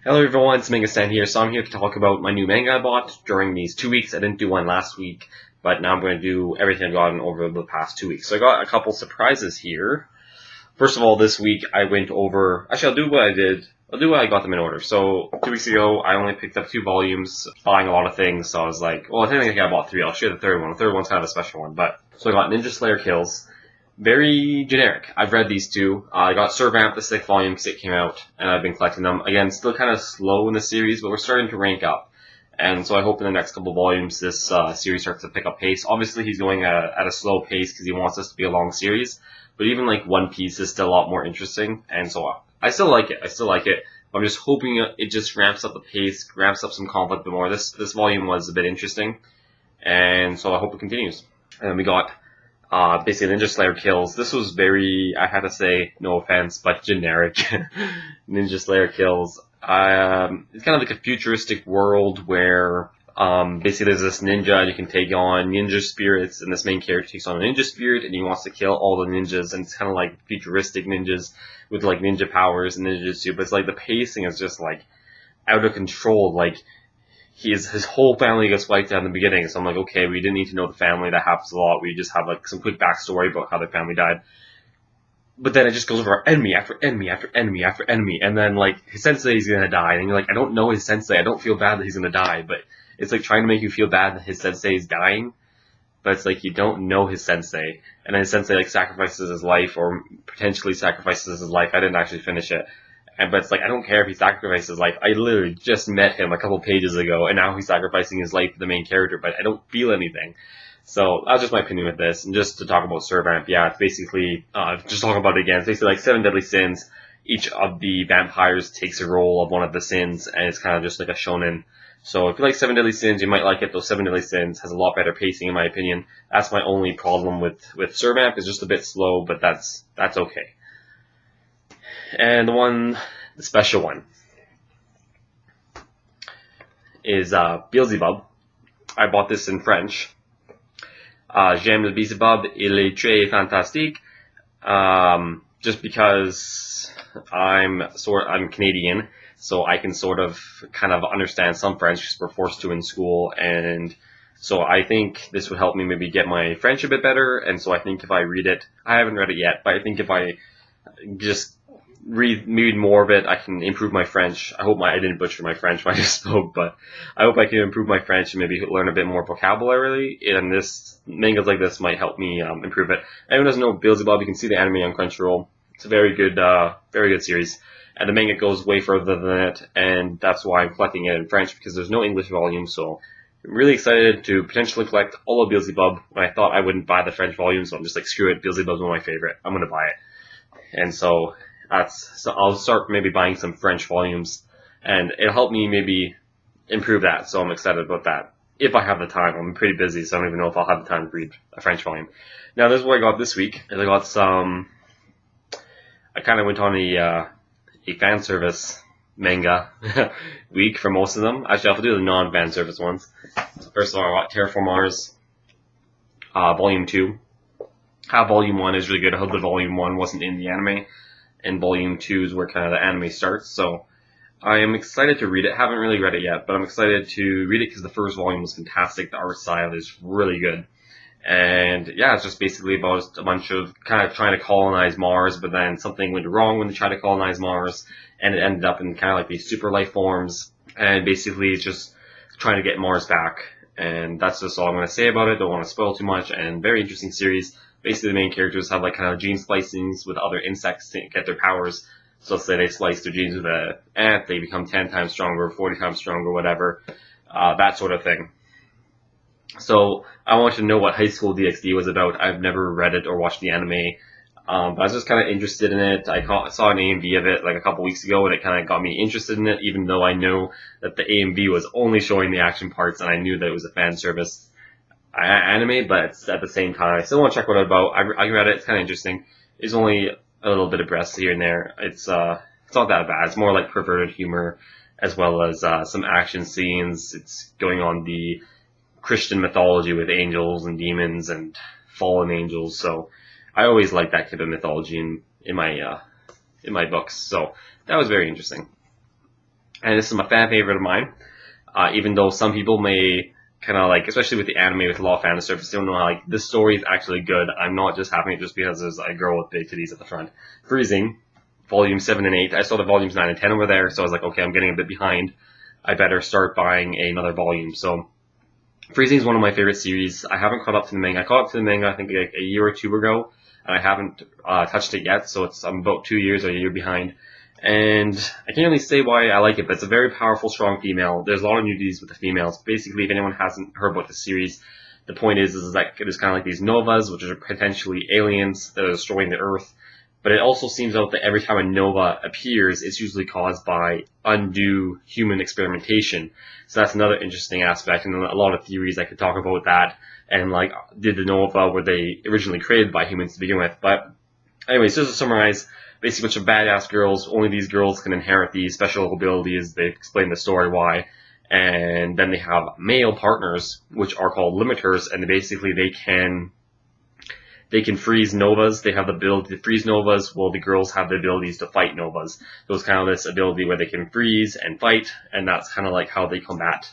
Hello everyone, it's TheMangaStand here. So I'm here to talk about my new manga I bought during these 2 weeks. I didn't do one last week, but now I'm going to do everything I've gotten over the past 2 weeks. So I got a couple surprises here. First of all, this week I went over... Actually, I'll do what I did. I'll do what I got them in order. So 2 weeks ago, I only picked up 2 volumes, buying a lot of things. So I was like, well, I think I bought 3. I'll share the third one. The third one's kind of a special one. So I got Ninja Slayer Kills. Very generic. I've read these 2. I got Servamp, the 6th volume, because it came out, and I've been collecting them. Again, still kind of slow in the series, but we're starting to rank up. And so I hope in the next couple volumes this series starts to pick up pace. Obviously, he's going at a slow pace because he wants this to be a long series. But even like One Piece is still a lot more interesting, and so I still like it. I'm just hoping it just ramps up the pace, ramps up some conflict a bit more. This volume was a bit interesting, and so I hope it continues. And then we got... basically Ninja Slayer Kills. This was very, I had to say, no offense, but generic. Ninja Slayer Kills. It's kind of like a futuristic world where basically there's this ninja you can take on ninja spirits, and this main character takes on a ninja spirit and he wants to kill all the ninjas, and it's kind of like futuristic ninjas with like ninja powers and ninjutsu, but it's like the pacing is just like out of control. Like his whole family gets wiped out in the beginning, so I'm like, okay, we didn't need to know the family. That happens a lot. We just have like some quick backstory about how their family died. But then it just goes over enemy after enemy after enemy after enemy, and then like his sensei is gonna die, and you're like, I don't know his sensei. I don't feel bad that he's gonna die, but it's like trying to make you feel bad that his sensei is dying, but it's like you don't know his sensei, and then his sensei like sacrifices his life or potentially sacrifices his life. I didn't actually finish it. But it's like, I don't care if he sacrifices his life. I literally just met him a couple pages ago, and now he's sacrificing his life for the main character, but I don't feel anything. So that's just my opinion with this. And just to talk about Servamp, yeah, it's basically, just talking about it again, it's basically like 7 deadly sins. Each of the vampires takes a role of one of the sins, and it's kind of just like a shonen. So if you like 7 deadly sins, you might like it. Those 7 deadly sins has a lot better pacing, in my opinion. That's my only problem with Servamp. It's just a bit slow, but that's okay. And the special one, is Beelzebub. I bought this in French. J'aime le Beelzebub, il est très fantastique. Just because I'm Canadian, so I can sort of kind of understand some French because we're forced to in school, and so I think this would help me maybe get my French a bit better. And so I think if I read it, I haven't read it yet, but I think if I just read more of it, I can improve my French. I hope I didn't butcher my French when I just spoke, but I hope I can improve my French and maybe learn a bit more vocabulary, and mangas like this might help me improve it. Anyone doesn't know Beelzebub, you can see the anime on Crunchyroll. It's a very good series, and the manga goes way further than it, and that's why I'm collecting it in French, because there's no English volume. So I'm really excited to potentially collect all of Beelzebub. When I thought I wouldn't buy the French volume, so I'm just like, screw it, Beelzebub's one of my favorite. I'm gonna buy it. And so I'll start maybe buying some French volumes, and it'll help me maybe improve that. So I'm excited about that. If I have the time, I'm pretty busy, so I don't even know if I'll have the time to read a French volume. Now, this is what I got this week. I got some. I kind of went on a fan service manga week for most of them. Actually, I'll do the non-fan service ones. So first of all, I got Terraform Mars, Volume 2. Volume 1 is really good. I hope the Volume 1 wasn't in the anime, and Volume 2 is where kind of the anime starts. So I am excited to read it. Haven't really read it yet, but I'm excited to read it because the first volume was fantastic. The art style is really good. And yeah, it's just basically about a bunch of kind of trying to colonize Mars, but then something went wrong when they tried to colonize Mars, and it ended up in kind of like these super life forms, and basically it's just trying to get Mars back. And that's just all I'm going to say about it. Don't want to spoil too much, and very interesting series. Basically, the main characters have like kind of gene splicings with other insects to get their powers. So let's say they slice their genes with an ant, they become 10 times stronger, 40 times stronger, whatever. That sort of thing. So I want you to know what High School DxD was about. I've never read it or watched the anime, but I was just kind of interested in it. I saw an AMV of it like a couple weeks ago, and it kind of got me interested in it, even though I know that the AMV was only showing the action parts, and I knew that it was a fan service anime, but it's at the same time, I still want to check what it's about. I read it, it's kind of interesting. There's only a little bit of breasts here and there. It's not that bad. It's more like perverted humor, as well as some action scenes. It's going on the Christian mythology with angels and demons and fallen angels. So I always like that type of mythology in my books. So that was very interesting. and this is my fan favorite of mine. Even though some people may kind of like, especially with the anime with a lot of fan service, don't know how like this story is actually good. I'm not just having it just because there's a girl with big titties at the front. Freezing, volume 7 and 8. I saw the volumes 9 and 10 over there, so I was like, okay, I'm getting a bit behind. I better start buying another volume. So Freezing is one of my favorite series. I haven't caught up to the manga. I caught up to the manga I think like a year or two ago, and I haven't touched it yet. So I'm about 2 years or a year behind. And I can't really say why I like it, but it's a very powerful, strong female. There's a lot of nudities with the females. Basically, if anyone hasn't heard about the series, the point is that it is kind of like these novas, which are potentially aliens that are destroying the Earth. But it also seems out that every time a nova appears, it's usually caused by undue human experimentation. So that's another interesting aspect, and a lot of theories I could talk about that. And like, did the nova, were they originally created by humans to begin with? But anyways, just to summarize, basically a bunch of badass girls. Only these girls can inherit these special abilities. They explain the story why. And then they have male partners, which are called limiters, and basically they can freeze novas. They have the ability to freeze novas, while the girls have the abilities to fight novas. So it's kind of this ability where they can freeze and fight, and that's kind of like how they combat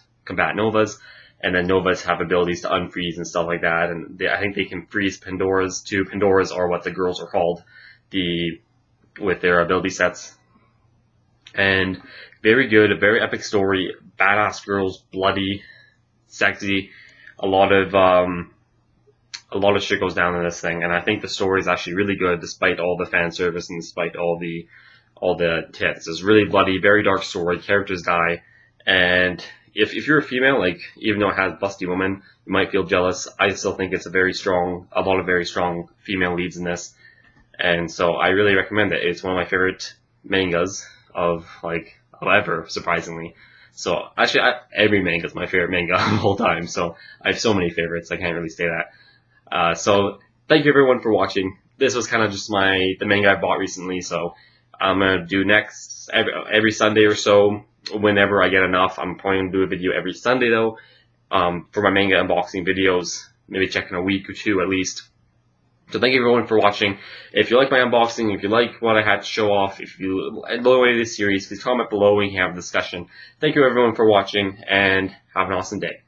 novas. And then novas have abilities to unfreeze and stuff like that. And I think they can freeze Pandoras too. Pandoras are what the girls are called, with their ability sets. And very good, a very epic story. Badass girls, bloody, sexy. A lot of shit goes down in this thing, and I think the story is actually really good, despite all the fan service and despite all the tits. It's really bloody, very dark story. Characters die, and if you're a female, like even though it has busty women, you might feel jealous. I still think it's a lot of very strong female leads in this, and so I really recommend it. It's one of my favorite mangas of ever, surprisingly. So actually, every manga is my favorite manga of the whole time. So I have so many favorites, I can't really say that. So thank you everyone for watching. This was kind of just the manga I bought recently, so I'm gonna do next every Sunday or so, whenever I get enough. I'm probably gonna do a video every Sunday though, for my manga unboxing videos, maybe check in a week or two at least. So thank you everyone for watching. If you like my unboxing, if you like what I had to show off, if you enjoy this series, please comment below and we can have a discussion. Thank you everyone for watching, and have an awesome day.